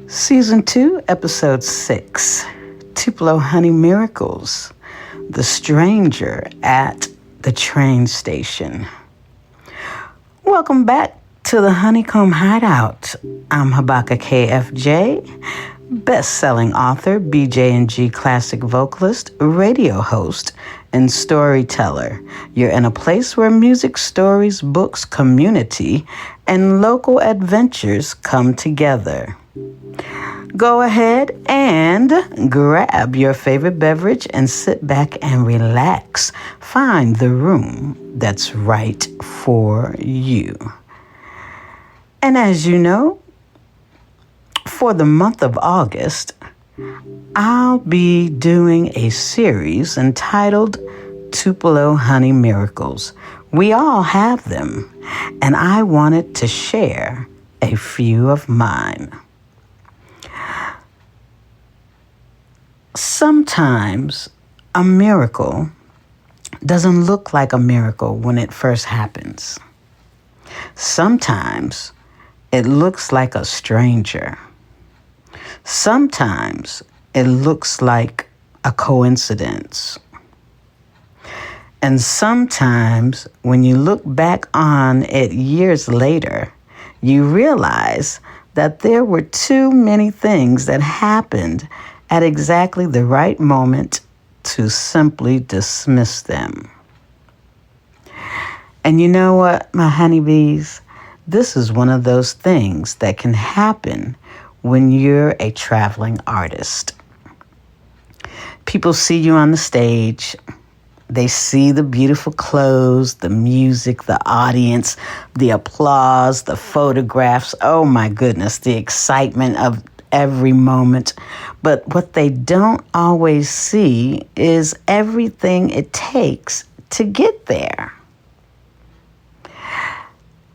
Season 2, Episode 6, Tupelo Honey Miracles, The Stranger at the Train Station. Welcome back to the Honeycomb Hideout. I'm Habaka KFJ, best-selling author, BJ&G classic vocalist, radio host, and storyteller. You're in a place where music, stories, books, community, and local adventures come together. Go ahead and grab your favorite beverage and sit back and relax. Find the room that's right for you. And as you know, for the month of August, I'll be doing a series entitled Tupelo Honey Miracles. We all have them, and I wanted to share a few of mine. Sometimes a miracle doesn't look like a miracle when it first happens. Sometimes it looks like a stranger. Sometimes it looks like a coincidence. And sometimes when you look back on it years later, you realize that there were too many things that happened at exactly the right moment to simply dismiss them. And you know what, my honeybees? This is one of those things that can happen when you're a traveling artist. People see you on the stage. They see the beautiful clothes, the music, the audience, the applause, the photographs. Oh my goodness, the excitement of every moment. But what they don't always see is everything it takes to get there.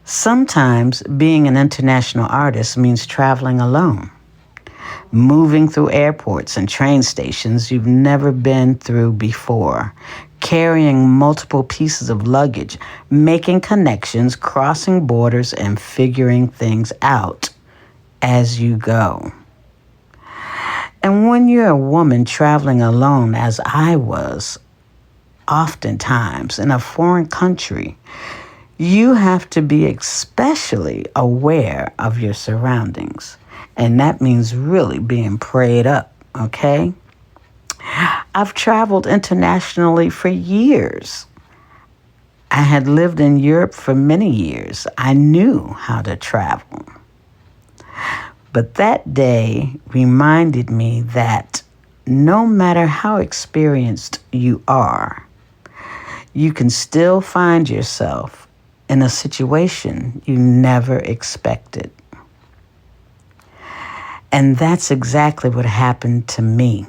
Sometimes being an international artist means traveling alone, moving through airports and train stations you've never been through before, carrying multiple pieces of luggage, making connections, crossing borders, and figuring things out as you go. And when you're a woman traveling alone, as I was, oftentimes in a foreign country, you have to be especially aware of your surroundings. And that means really being prayed up, okay? I've traveled internationally for years. I had lived in Europe for many years. I knew how to travel. But that day reminded me that no matter how experienced you are, you can still find yourself in a situation you never expected. And that's exactly what happened to me.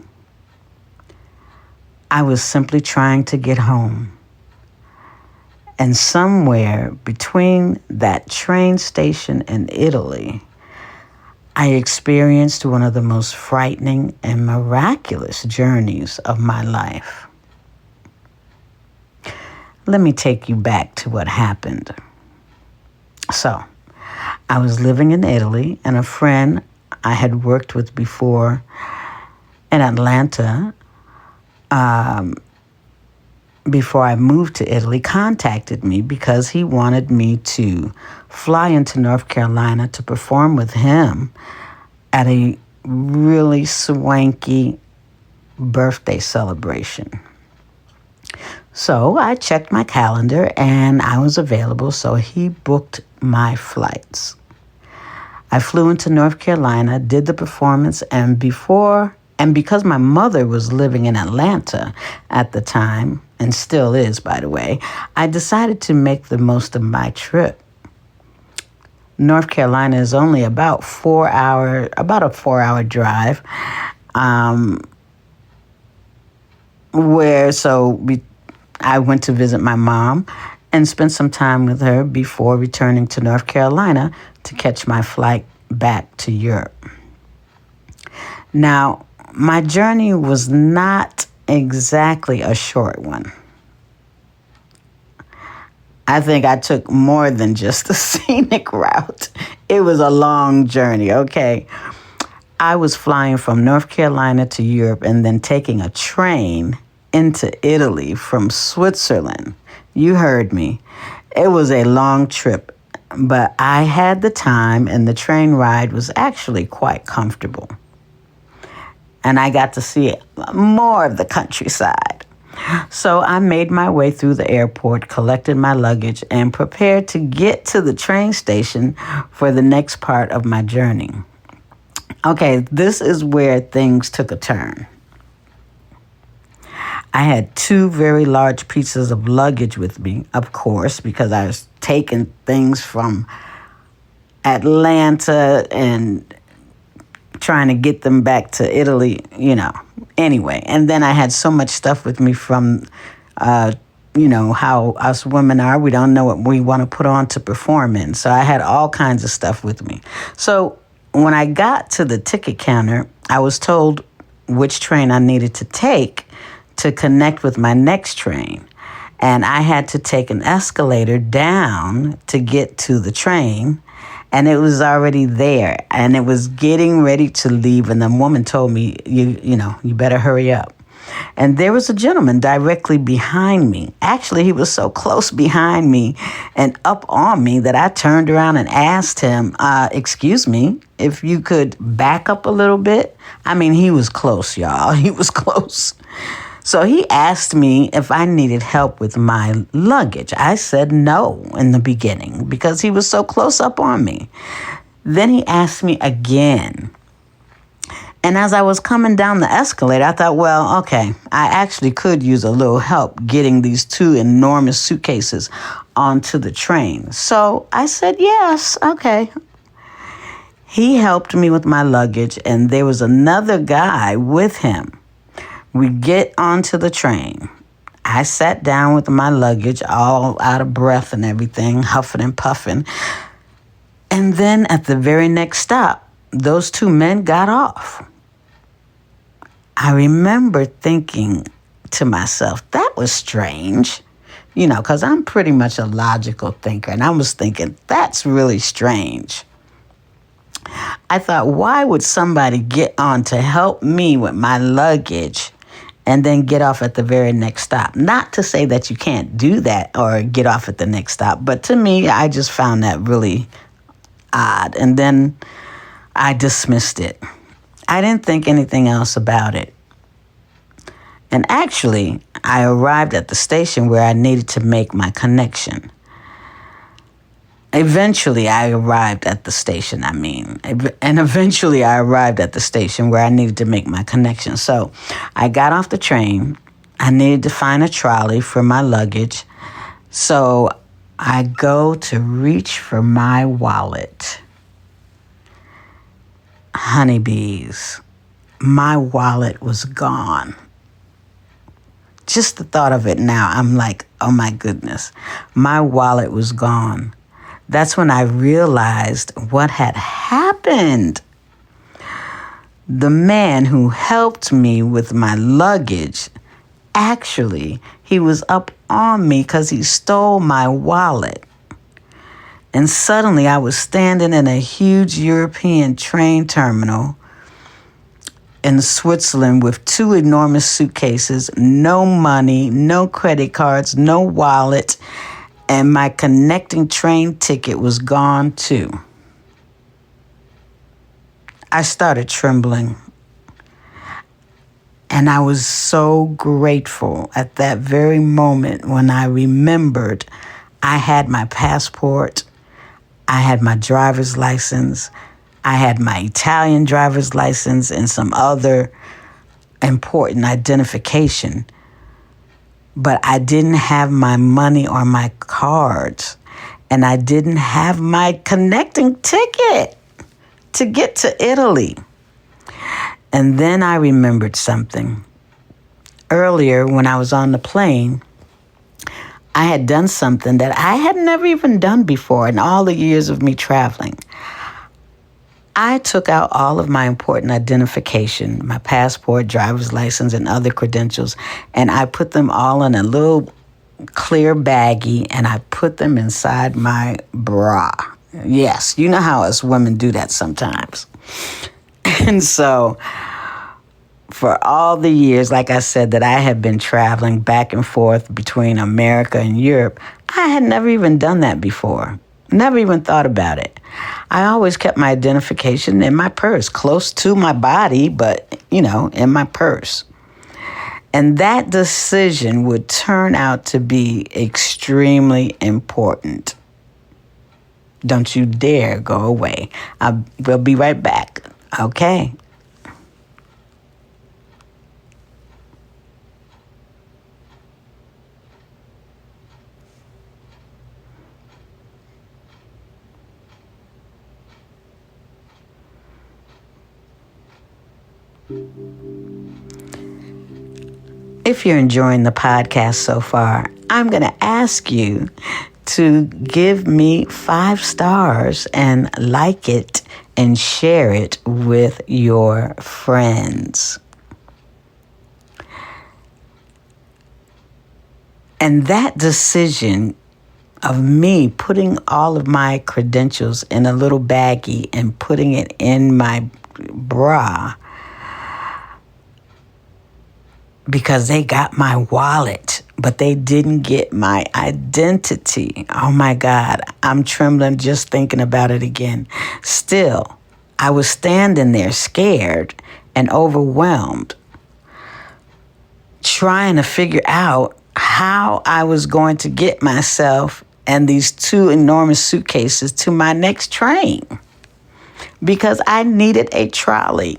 I was simply trying to get home. And somewhere between that train station and Italy, I experienced one of the most frightening and miraculous journeys of my life. Let me take you back to what happened. So, I was living in Italy, and a friend I had worked with before in Atlanta, before I moved to Italy, contacted me because he wanted me to fly into North Carolina to perform with him at a really swanky birthday celebration. So I checked my calendar and I was available, so he booked my flights. I flew into North Carolina, did the performance, and because my mother was living in Atlanta at the time, and still is, by the way, I decided to make the most of my trip. North Carolina is only about a 4-hour drive, I went to visit my mom and spent some time with her before returning to North Carolina to catch my flight back to Europe. Now, my journey was not exactly a short one. I think I took more than just the scenic route. It was a long journey, okay? I was flying from North Carolina to Europe and then taking a train into Italy from Switzerland. You heard me. It was a long trip, but I had the time and the train ride was actually quite comfortable. And I got to see more of the countryside. So I made my way through the airport, collected my luggage, and prepared to get to the train station for the next part of my journey. Okay, this is where things took a turn. I had 2 very large pieces of luggage with me, of course, because I was taking things from Atlanta and trying to get them back to Italy, Anyway, and then I had so much stuff with me from, how us women are. We don't know what we want to put on to perform in. So I had all kinds of stuff with me. So when I got to the ticket counter, I was told which train I needed to take to connect with my next train. And I had to take an escalator down to get to the train. And it was already there, and it was getting ready to leave. And the woman told me, you better hurry up. And there was a gentleman directly behind me. Actually, he was so close behind me and up on me that I turned around and asked him, excuse me, if you could back up a little bit. I mean, he was close, y'all. He was close. So he asked me if I needed help with my luggage. I said no in the beginning because he was so close up on me. Then he asked me again. And as I was coming down the escalator, I thought, well, okay, I actually could use a little help getting these 2 enormous suitcases onto the train. So I said, yes, okay. He helped me with my luggage, and there was another guy with him. We get onto the train. I sat down with my luggage, all out of breath and everything, huffing and puffing. And then at the very next stop, those 2 men got off. I remember thinking to myself, that was strange, because I'm pretty much a logical thinker. And I was thinking, that's really strange. I thought, why would somebody get on to help me with my luggage and then get off at the very next stop? Not to say that you can't do that or get off at the next stop, but to me, I just found that really odd. And then I dismissed it. I didn't think anything else about it. And actually, I arrived at the station where I needed to make my connection. Eventually, I arrived at the station where I needed to make my connection. So I got off the train. I needed to find a trolley for my luggage. So I go to reach for my wallet. Honeybees, my wallet was gone. Just the thought of it now, I'm like, oh my goodness, my wallet was gone. That's when I realized what had happened. The man who helped me with my luggage, actually, he was up on me because he stole my wallet. And suddenly I was standing in a huge European train terminal in Switzerland with 2 enormous suitcases, no money, no credit cards, no wallet, and my connecting train ticket was gone too. I started trembling. And I was so grateful at that very moment when I remembered I had my passport, I had my driver's license, I had my Italian driver's license and some other important identification. But I didn't have my money or my cards. And I didn't have my connecting ticket to get to Italy. And then I remembered something. Earlier, when I was on the plane, I had done something that I had never even done before in all the years of me traveling. I took out all of my important identification, my passport, driver's license, and other credentials, and I put them all in a little clear baggie, and I put them inside my bra. Yes, you know how us women do that sometimes. And so for all the years, like I said, that I had been traveling back and forth between America and Europe, I had never even done that before. Never even thought about it. I always kept my identification in my purse, close to my body, but, in my purse. And that decision would turn out to be extremely important. Don't you dare go away. We'll be right back. Okay. If you're enjoying the podcast so far, I'm going to ask you to give me 5 stars and like it and share it with your friends. And that decision of me putting all of my credentials in a little baggie and putting it in my bra, because they got my wallet, but they didn't get my identity. Oh my God, I'm trembling just thinking about it again. Still, I was standing there scared and overwhelmed, trying to figure out how I was going to get myself and these 2 enormous suitcases to my next train, because I needed a trolley.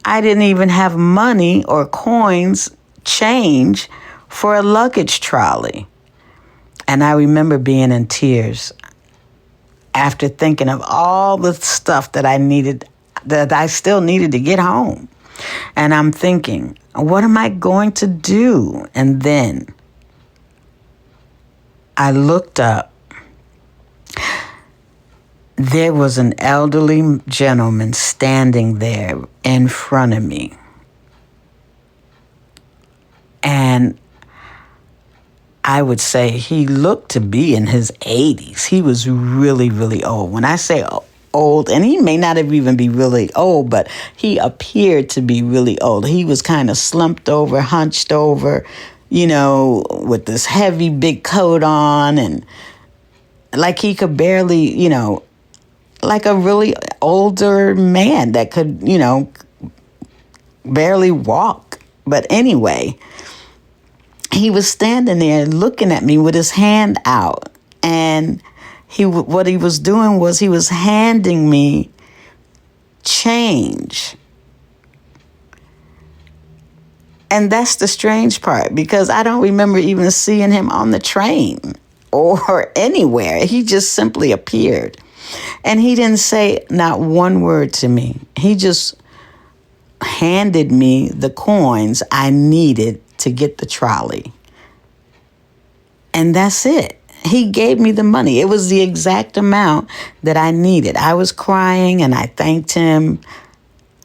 I didn't even have money or coins, change for a luggage trolley. And I remember being in tears after thinking of all the stuff that I still needed to get home. And I'm thinking, what am I going to do? And then I looked up. There was an elderly gentleman standing there in front of me. And I would say he looked to be in his 80s. He was really, really old. When I say old, and he may not have even be really old, but he appeared to be really old. He was kind of slumped over, hunched over, with this heavy big coat on, and like he could barely, like a really older man that could, barely walk. But anyway, he was standing there looking at me with his hand out. And what he was doing was he was handing me change. And that's the strange part, because I don't remember even seeing him on the train or anywhere. He just simply appeared. And he didn't say not one word to me. He just handed me the coins I needed to get the trolley. And that's it. He gave me the money. It was the exact amount that I needed. I was crying and I thanked him.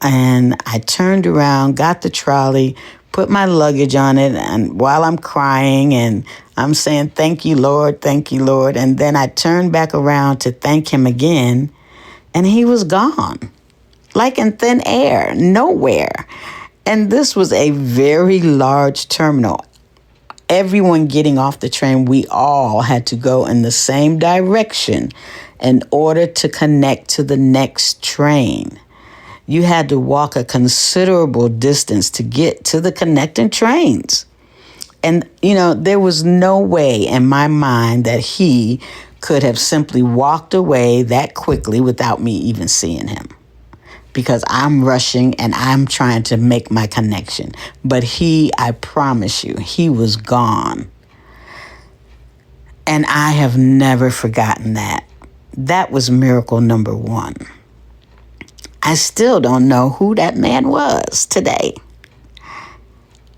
And I turned around, got the trolley, put my luggage on it, and while I'm crying and I'm saying, thank you, Lord, thank you, Lord. And then I turned back around to thank him again, and he was gone, like in thin air, nowhere. And this was a very large terminal. Everyone getting off the train, we all had to go in the same direction in order to connect to the next train. You had to walk a considerable distance to get to the connecting trains. And, there was no way in my mind that he could have simply walked away that quickly without me even seeing him, because I'm rushing and I'm trying to make my connection. But I promise you, he was gone. And I have never forgotten that. That was miracle number 1. I still don't know who that man was today.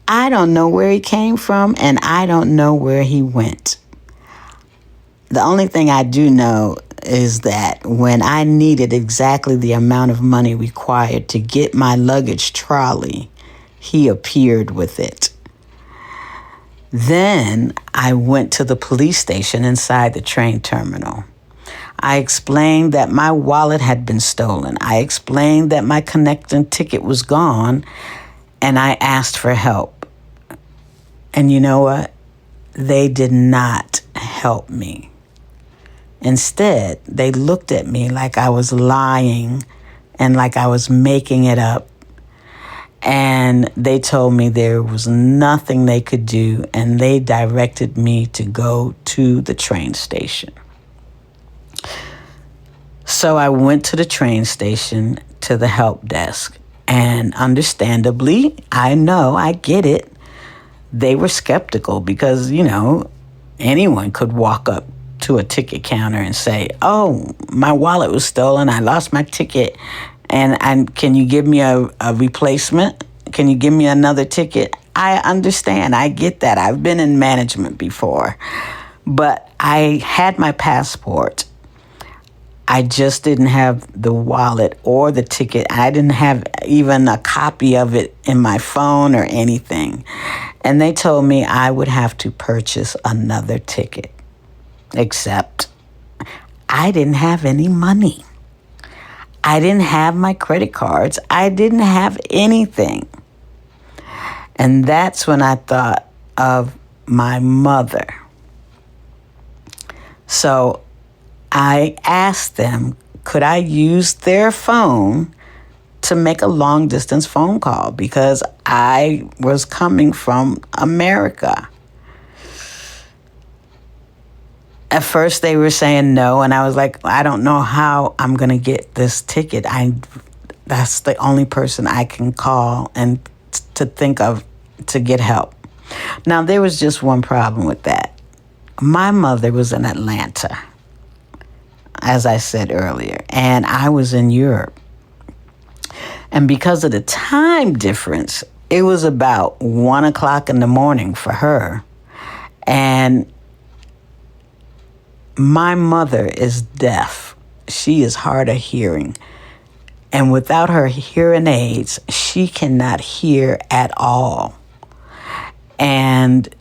I don't know where he came from, and I don't know where he went. The only thing I do know is that when I needed exactly the amount of money required to get my luggage trolley, he appeared with it. Then I went to the police station inside the train terminal. I explained that my wallet had been stolen. I explained that my connecting ticket was gone, and I asked for help. And you know what? They did not help me. Instead, they looked at me like I was lying and like I was making it up. And they told me there was nothing they could do, and they directed me to go to the train station. So I went to the train station to the help desk, and understandably, I get it. They were skeptical because, anyone could walk up to a ticket counter and say, "Oh, my wallet was stolen. I lost my ticket. And can you give me a replacement? Can you give me another ticket?" I understand. I get that. I've been in management before. But I had my passport. I just didn't have the wallet or the ticket. I didn't have even a copy of it in my phone or anything. And they told me I would have to purchase another ticket. Except I didn't have any money. I didn't have my credit cards. I didn't have anything. And that's when I thought of my mother. So I asked them, could I use their phone to make a long distance phone call because I was coming from America. At first they were saying no, and I was like, I don't know how I'm going to get this ticket. That's the only person I can call and to think of to get help. Now, there was just one problem with that. My mother was in Atlanta, as I said earlier, and I was in Europe. And because of the time difference, it was about 1 o'clock in the morning for her. And my mother is deaf. She is hard of hearing. And without her hearing aids, she cannot hear at all. And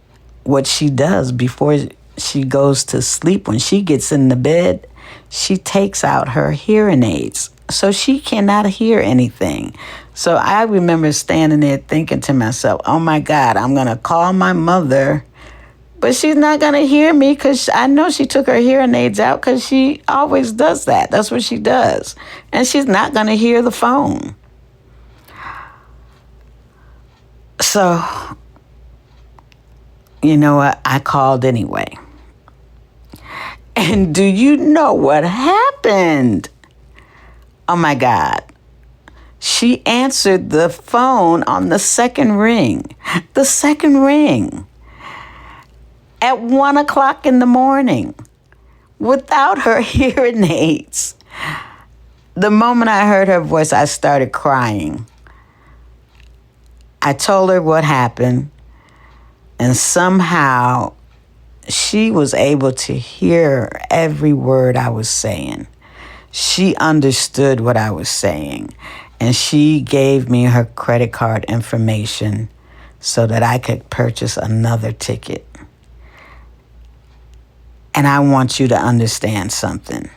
what she does before she goes to sleep, when she gets in the bed, she takes out her hearing aids. So she cannot hear anything. So I remember standing there thinking to myself, oh my God, I'm going to call my mother, but she's not going to hear me because I know she took her hearing aids out because she always does that. That's what she does. And she's not going to hear the phone. So, you know what? I called anyway. And do you know what happened? Oh my God. She answered the phone on the second ring. The second ring. At 1 o'clock in the morning. Without her hearing aids. The moment I heard her voice, I started crying. I told her what happened. And somehow she was able to hear every word I was saying. She understood what I was saying, and she gave me her credit card information so that I could purchase another ticket. And I want you to understand something.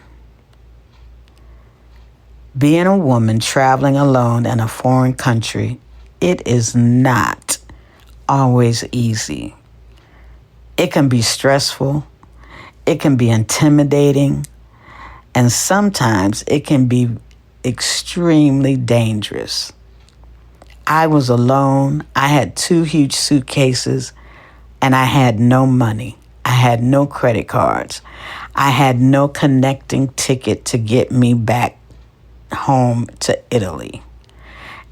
Being a woman traveling alone in a foreign country, it is not always easy. It can be stressful. It can be intimidating. And sometimes it can be extremely dangerous. I was alone. I had 2 huge suitcases, and I had no money. I had no credit cards. I had no connecting ticket to get me back home to Italy.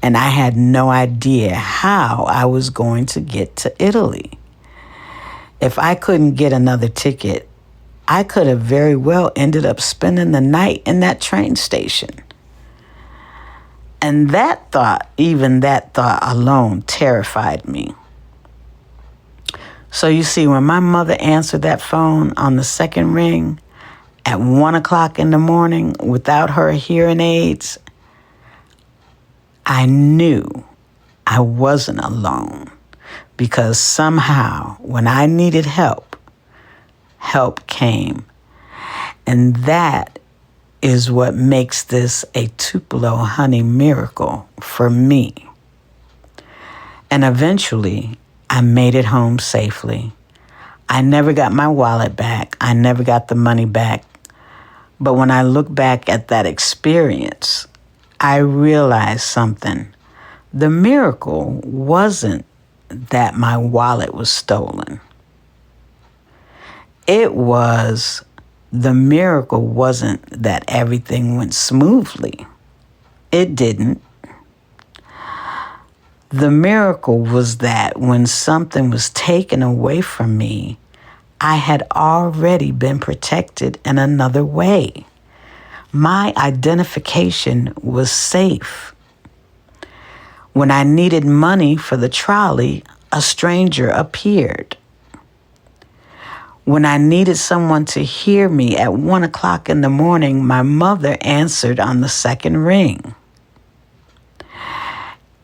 And I had no idea how I was going to get to Italy. If I couldn't get another ticket, I could have very well ended up spending the night in that train station. And that thought, even that thought alone, terrified me. So you see, when my mother answered that phone on the second ring at 1 o'clock in the morning without her hearing aids, I knew I wasn't alone. because somehow when I needed help, help came. And that is what makes this a Tupelo Honey Miracle for me. And eventually, I made it home safely. I never got my wallet back. I never got the money back. But when I look back at that experience, I realized something. The miracle wasn't that my wallet was stolen. The miracle wasn't that everything went smoothly. It didn't. The miracle was that when something was taken away from me, I had already been protected in another way. My identification was safe. When I needed money for the trolley, a stranger appeared. When I needed someone to hear me at 1 o'clock in the morning, my mother answered on the second ring.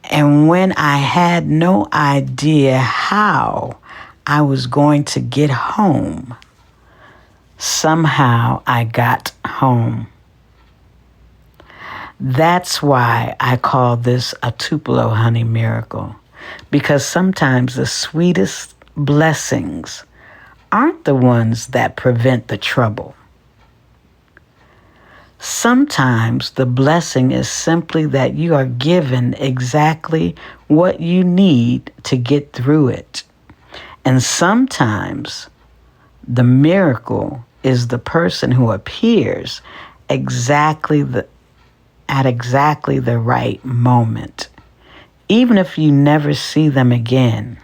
And when I had no idea how I was going to get home, somehow I got home. That's why I call this a Tupelo Honey Miracle, because sometimes the sweetest blessings aren't the ones that prevent the trouble. Sometimes the blessing is simply that you are given exactly what you need to get through it. And sometimes the miracle is the person who appears at exactly the right moment, even if you never see them again.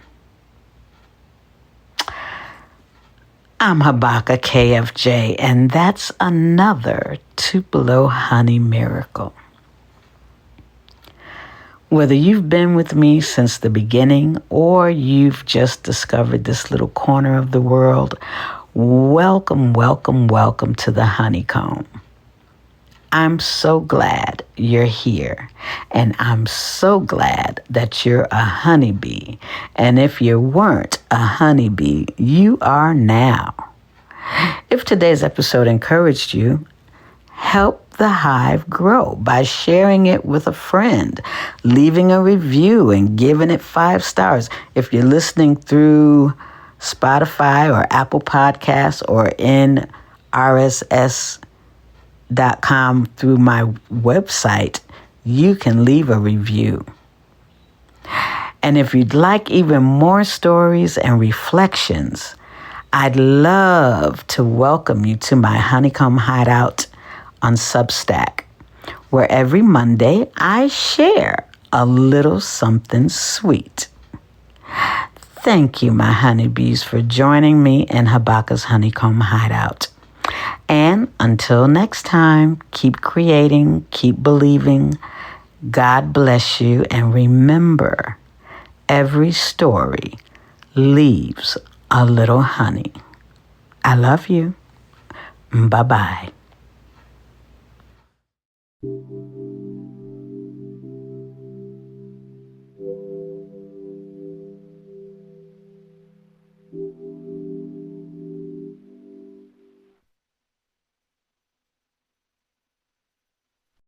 I'm Habakkuk KFJ, and that's another Tupelo Honey Miracle. Whether you've been with me since the beginning or you've just discovered this little corner of the world, welcome, welcome, welcome to the Honeycomb. I'm so glad you're here, and I'm so glad that you're a honeybee. And if you weren't a honeybee, you are now. If today's episode encouraged you, help the hive grow by sharing it with a friend, leaving a review, and giving it 5 stars. If you're listening through Spotify or Apple Podcasts or in RSS.com through my website, you can leave a review. And if you'd like even more stories and reflections, I'd love to welcome you to my Honeycomb Hideout on Substack, where every Monday I share a little something sweet. Thank you, my honeybees, for joining me in Habakkuk's Honeycomb Hideout. And until next time, keep creating, keep believing. God bless you, and remember, every story leaves a little honey. I love you. Bye-bye.